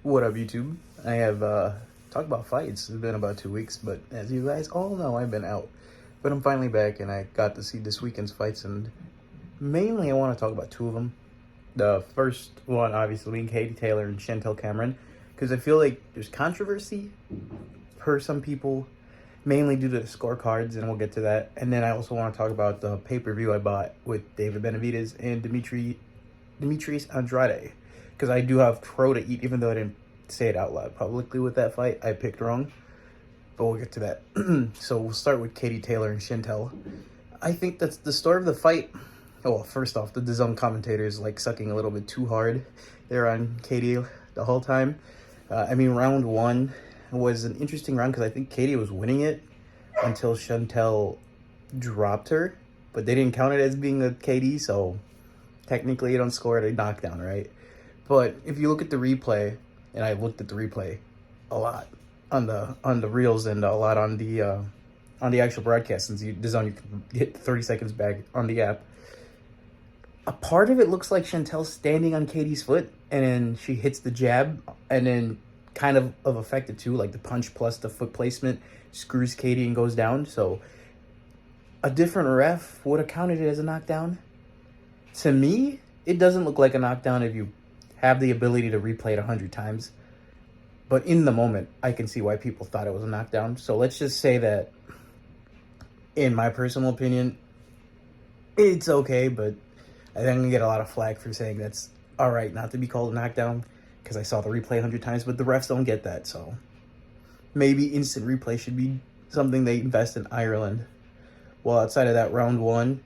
What up, YouTube? I have talked about fights. It's been about 2 weeks, but as you guys all know, I've been out. But I'm finally back, and I got to see this weekend's fights, and mainly I want to talk about two of them. The first one, obviously, being Katie Taylor and Chantel Cameron, because I feel like there's controversy per some people, mainly due to the scorecards, and we'll get to that. And then I also want to talk about the pay-per-view I bought with David Benavidez and Demetrius Andrade, because I do have crow to eat, even though I didn't say it out loud publicly with that fight. I picked wrong, but we'll get to that. So we'll start with Katie Taylor and Chantel. I think that's the story of the fight. Well, first off, the DAZN commentators like sucking a little bit too hard. They're on Katie the whole time. Round one was an interesting round because I think Katie was winning it until Chantel dropped her, but they didn't count it as being a KD, so technically you don't score it a knockdown, right? But if you look at the replay, and I looked at the replay a lot on the reels and a lot on the actual broadcast, since DAZN you can hit 30 seconds back on the app. A part of it looks like Chantel's standing on Katie's foot, and then she hits the jab, and then kind of effective too, like the punch plus the foot placement screws Katie and goes down. So a different ref would have counted it as a knockdown. To me, it doesn't look like a knockdown if you have the ability to replay it 100 times. But in the moment, I can see why people thought it was a knockdown. So let's just say that, in my personal opinion, it's okay, but I think I'm going to get a lot of flack for saying that's all right not to be called a knockdown because I saw the replay 100 times, but the refs don't get that. So maybe instant replay should be something they invest in Ireland. Well, outside of that, round one,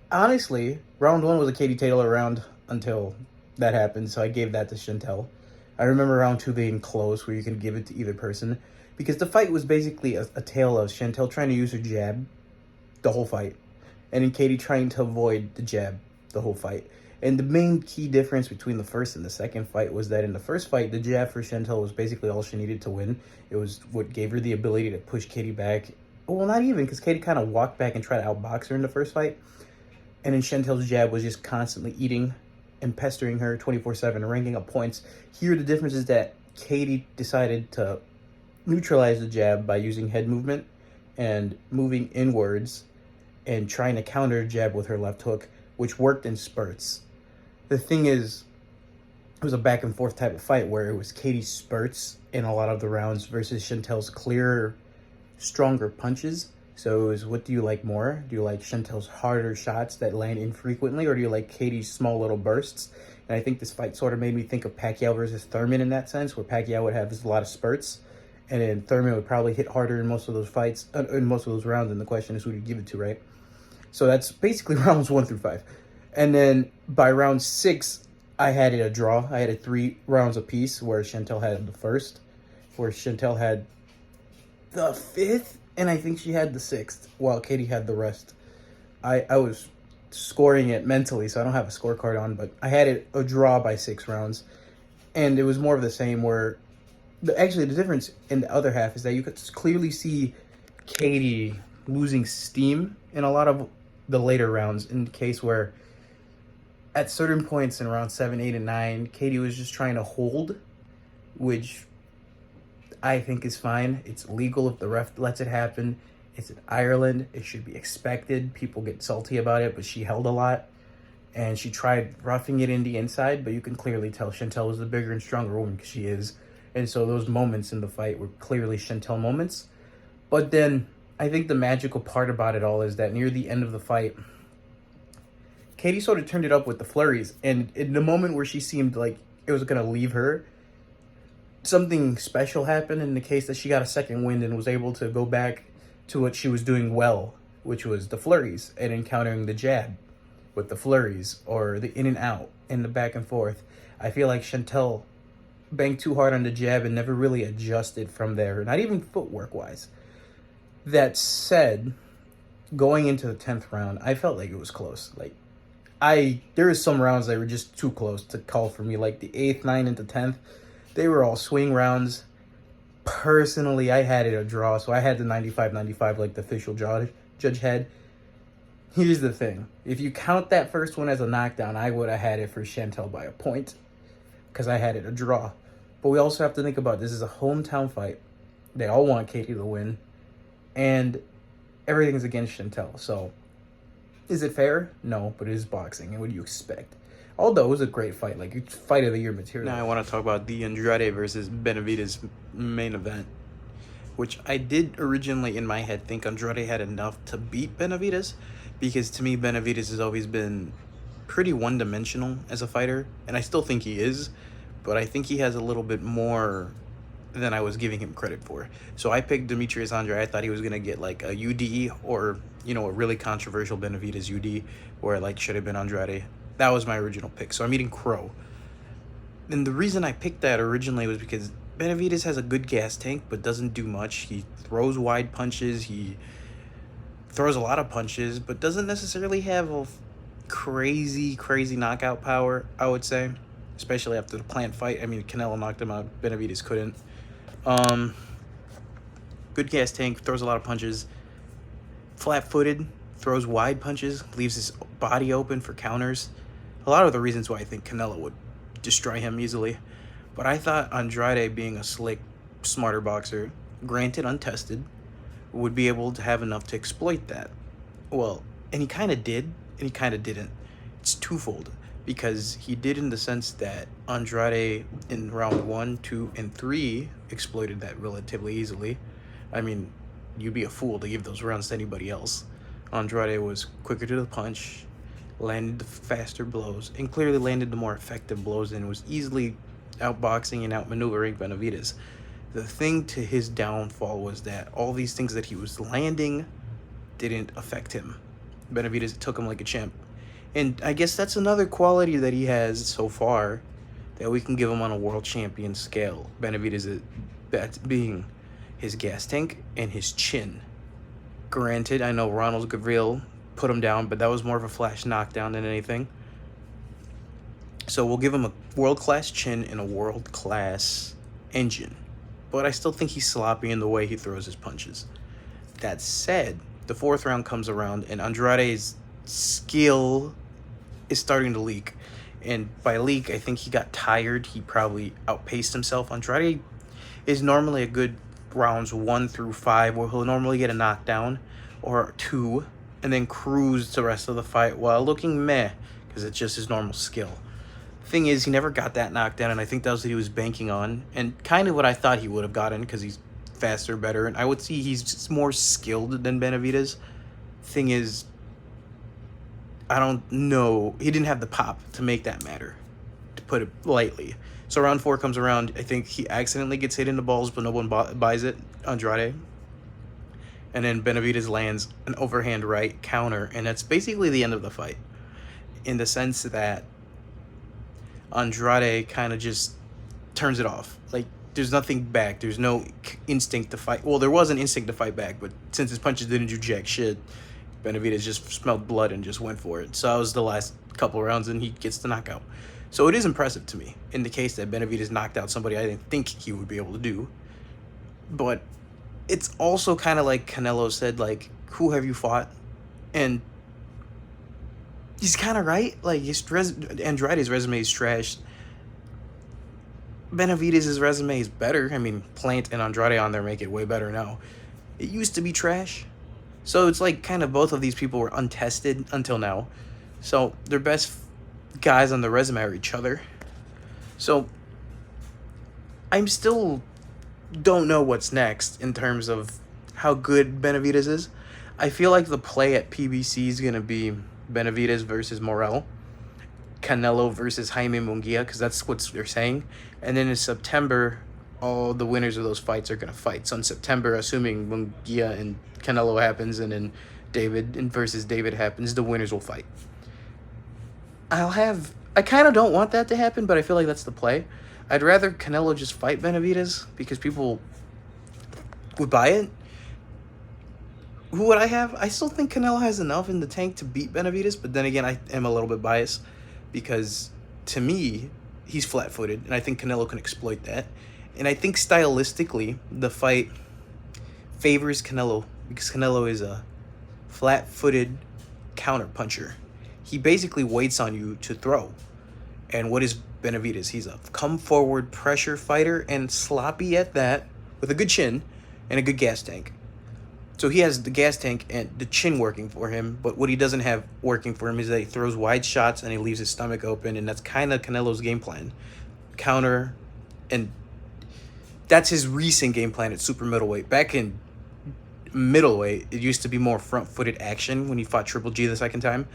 honestly, round one was a Katie Taylor round until that happened, so I gave that to Chantel. I remember round two being close, where you can give it to either person, because the fight was basically a tale of Chantel trying to use her jab the whole fight, and then Katie trying to avoid the jab the whole fight. And the main key difference between the first and the second fight was that in the first fight, the jab for Chantel was basically all she needed to win. It was what gave her the ability to push Katie back. Well, not even, because Katie kind of walked back and tried to outbox her in the first fight. And then Chantel's jab was just constantly eating and pestering her 24/7, ranking up points. Here, the difference is that Katie decided to neutralize the jab by using head movement and moving inwards and trying to counter jab with her left hook, which worked in spurts. The thing is, it was a back and forth type of fight where it was Katie's spurts in a lot of the rounds versus Chantel's clearer, stronger punches. So it was, what do you like more? Do you like Chantel's harder shots that land infrequently, or do you like Katie's small little bursts? And I think this fight sort of made me think of Pacquiao versus Thurman in that sense, where Pacquiao would have a lot of spurts, and then Thurman would probably hit harder in most of those fights, in most of those rounds, and the question is who do you give it to, right? So that's basically rounds 1 through 5. And then by round 6, I had it a draw. I had it 3 rounds apiece, where Chantel had the first, where Chantel had the 5th, and I think she had the 6th, while Katie had the rest. I was scoring it mentally, so I don't have a scorecard on, but I had it a draw by 6 rounds. And it was more of the same, where actually the difference in the other half is that you could clearly see Katie losing steam in a lot of the later rounds, in the case where at certain points in round 7, 8, and 9, Katie was just trying to hold, which I think is fine. It's legal if the ref lets it happen. It's in Ireland. It should be expected. People get salty about it, but she held a lot, and she tried roughing it in the inside, but you can clearly tell Chantel was the bigger and stronger woman, because she is. And so those moments in the fight were clearly Chantel moments. But then I think the magical part about it all is that near the end of the fight, Katie sort of turned it up with the flurries. And in the moment where she seemed like it was going to leave her, something special happened, in the case that she got a second wind and was able to go back to what she was doing well, which was the flurries and encountering the jab with the flurries, or the in and out and the back and forth. I feel like Chantel banged too hard on the jab and never really adjusted from there, not even footwork wise. That said, going into the 10th round, I felt like it was close. There was some rounds that were just too close to call for me, like the 8th, 9th, and the 10th. They were all swing rounds. Personally, I had it a draw, so I had the 95-95 like the official judge had. Here's the thing. If you count that first one as a knockdown, I would have had it for Chantel by a point, because I had it a draw. But we also have to think about this is a hometown fight. They all want Katie to win, and everything's against Chantel. So, is it fair? No, but it is boxing, and what do you expect? Although it was a great fight, like fight of the year material. Now I want to talk about the Andrade versus Benavidez main event, which I did originally in my head think Andrade had enough to beat Benavidez, because to me Benavidez has always been pretty one-dimensional as a fighter, and I still think he is, but I think he has a little bit more than I was giving him credit for. So I picked Demetrius Andrade. I thought he was going to get like a UD or, you know, a really controversial Benavidez UD, where like should have been Andrade. That was my original pick. So I'm eating crow. And the reason I picked that originally was because Benavidez has a good gas tank, but doesn't do much. He throws wide punches. He throws a lot of punches, but doesn't necessarily have a crazy knockout power, I would say. Especially after the plant fight. I mean, Canelo knocked him out. Benavidez couldn't. Good gas tank, throws a lot of punches. Flat-footed, throws wide punches, leaves his body open for counters. A lot of the reasons why I think Canelo would destroy him easily. But I thought Andrade, being a slick, smarter boxer, granted untested, would be able to have enough to exploit that. Well, and he kind of did, and he kind of didn't. It's twofold. Because he did in the sense that Andrade in round 1, 2, and 3 exploited that relatively easily. I mean, you'd be a fool to give those rounds to anybody else. Andrade was quicker to the punch, landed the faster blows, and clearly landed the more effective blows, and was easily outboxing and outmaneuvering Benavidez. The thing to his downfall was that all these things that he was landing didn't affect him. Benavidez took him like a champ. And I guess that's another quality that he has so far that we can give him on a world champion scale. Benavidez being his gas tank and his chin. Granted, I know Ronald Gavril put him down, but that was more of a flash knockdown than anything. So we'll give him a world-class chin and a world-class engine. But I still think he's sloppy in the way he throws his punches. That said, the 4th round comes around, and Andrade's skill is starting to leak. And by leak, I think he got tired. He probably outpaced himself. Andrade is normally a good rounds 1 through 5, where he'll normally get a knockdown or 2 and then cruise the rest of the fight while looking meh, because it's just his normal skill. Thing is, he never got that knockdown, and I think that was what he was banking on, and kind of what I thought he would have gotten, because he's faster, better, and I would see he's just more skilled than Benavidez. Thing is, I don't know. He didn't have the pop to make that matter, to put it lightly. So round 4 comes around. I think he accidentally gets hit in the balls, but no one buys it. Andrade. And then Benavidez lands an overhand right counter, and that's basically the end of the fight. In the sense that Andrade kind of just turns it off. Like, there's nothing back. There's no instinct to fight. Well, there was an instinct to fight back, but since his punches didn't do jack shit, Benavidez just smelled blood and just went for it. So that was the last couple rounds, and he gets the knockout. So it is impressive to me in the case that Benavidez knocked out somebody I didn't think he would be able to do. But it's also kind of like Canelo said, like, who have you fought? And he's kind of right. Like, Andrade's resume is trash. Benavidez's resume is better. I mean, Plant and Andrade on there make it way better now. It used to be trash. So it's like kind of both of these people were untested until now. So their best guys on the resume are each other. So I'm still don't know what's next in terms of how good Benavidez is. I feel like the play at PBC is going to be Benavidez versus Morel, Canelo versus Jaime Munguia, because that's what they're saying. And then in September, all the winners of those fights are going to fight. So in September, assuming Munguia and Canelo happens, and then David versus David happens, the winners will fight. I kind of don't want that to happen, but I feel like that's the play. I'd rather Canelo just fight Benavidez because people would buy it. Who would I have? I still think Canelo has enough in the tank to beat Benavidez, but then again, I am a little bit biased because to me, he's flat-footed, and I think Canelo can exploit that. And I think stylistically, the fight favors Canelo because Canelo is a flat-footed counter-puncher. He basically waits on you to throw. And what is Benavidez? He's a come forward pressure fighter and sloppy at that, with a good chin and a good gas tank. So he has the gas tank and the chin working for him, but what he doesn't have working for him is that he throws wide shots and he leaves his stomach open, and that's kind of Canelo's game plan. Counter, and that's his recent game plan at super middleweight. Back in middleweight, it used to be more front-footed action when he fought Triple G the second time,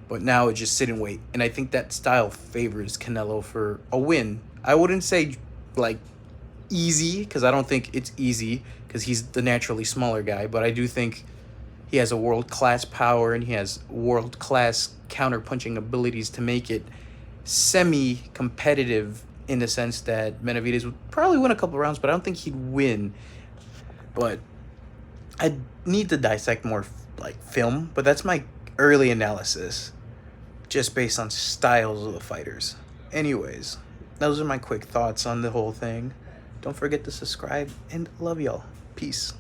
but now it's just sit and wait. And I think that style favors Canelo for a win. I wouldn't say like easy, because I don't think it's easy, because he's the naturally smaller guy, but I do think he has a world-class power and he has world-class counter-punching abilities to make it semi-competitive, in the sense that Benavidez would probably win a couple rounds, but I don't think he'd win. But I need to dissect more like film, but that's my early analysis, just based on styles of the fighters. Anyways, those are my quick thoughts on the whole thing. Don't forget to subscribe, and love y'all. Peace.